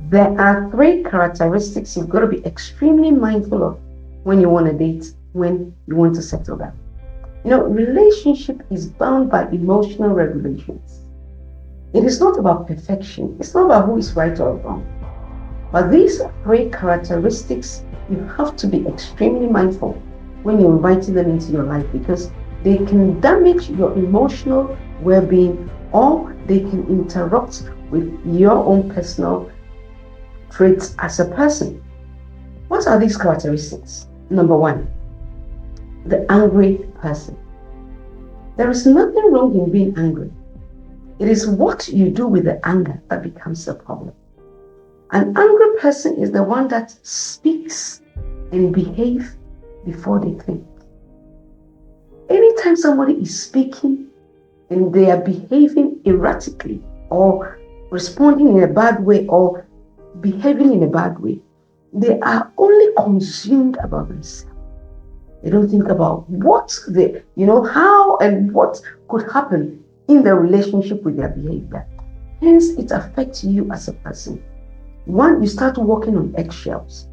There are three characteristics you've got to be extremely mindful of when you want to date, when you want to settle down. Relationship is bound by emotional regulations. It is not about perfection. It's not about who is right or wrong. But these three characteristics, you have to be extremely mindful when you're inviting them into your life, because they can damage your emotional well-being, or they can interrupt with your own personal traits as a person. What are these characteristics? Number one, the angry person. There is nothing wrong in being angry. It is what you do with the anger that becomes the problem. An angry person is the one that speaks and behaves before they think. Anytime somebody is speaking and they are behaving erratically or responding in a bad way or behaving in a bad way, they are only consumed about themselves. They don't think about how and what could happen in their relationship with their behavior. Hence, it affects you as a person. One, you start walking on eggshells.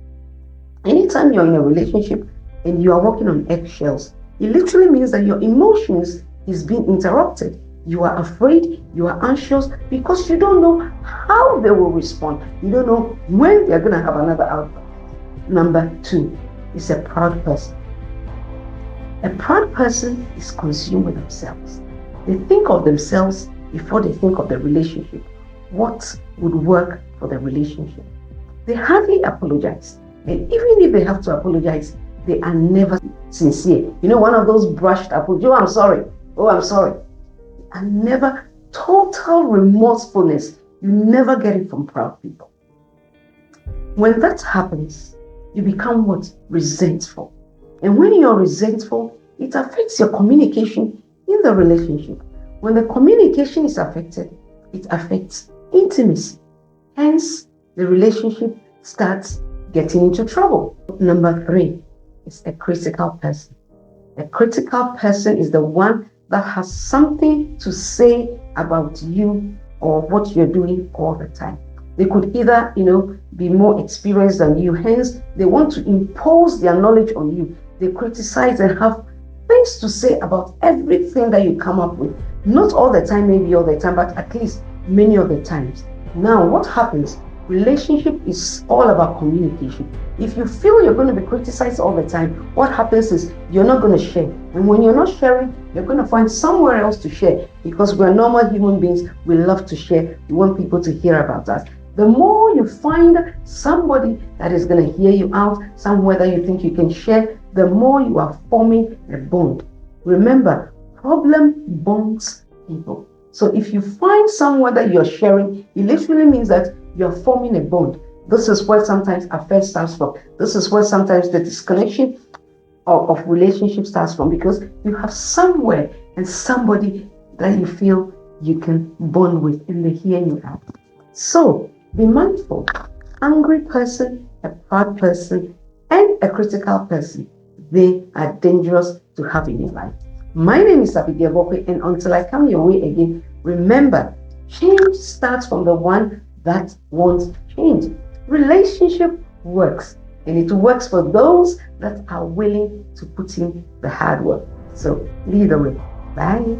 Anytime you're in a relationship and you are walking on eggshells, it literally means that your emotions is being interrupted. You are afraid, you are anxious, because you don't know how they will respond. You don't know when they're going to have another outburst. Number two is a proud person. A proud person is consumed with themselves. They think of themselves before they think of the relationship. What would work for the relationship? They hardly apologize. And even if they have to apologize, they are never sincere. One of those brushed apologies. Oh, I'm sorry. Oh, I'm sorry. And never total remorsefulness. You never get it from proud people. When that happens, you become what? Resentful. And when you're resentful, it affects your communication in the relationship. When the communication is affected, it affects intimacy. Hence, the relationship starts getting into trouble. Number three is a critical person. A critical person is the one that has something to say about you or what you're doing all the time. They could either, be more experienced than you. Hence, they want to impose their knowledge on you. They criticize and have things to say about everything that you come up with. Not all the time, maybe all the time, but at least many of the times. Now, what happens? Relationship is all about communication. If you feel you're going to be criticized all the time, what happens is you're not going to share. And when you're not sharing, you're going to find somewhere else to share, because we're normal human beings. We love to share. We want people to hear about us. The more you find somebody that is going to hear you out, somewhere that you think you can share, the more you are forming a bond. Remember, problem bonds people. So if you find somewhere that you're sharing, it literally means that you're forming a bond. This is where sometimes affairs starts from. This is where sometimes the disconnection of relationship starts from, because you have somewhere and somebody that you feel you can bond with, and they hear you out. So be mindful. Angry person, a proud person, and a critical person, they are dangerous to have in your life. My name is Abigail Bokwe, and until I come your way again, remember, change starts from the one that wants change. Relationship works, and it works for those that are willing to put in the hard work. So lead the way. Bye.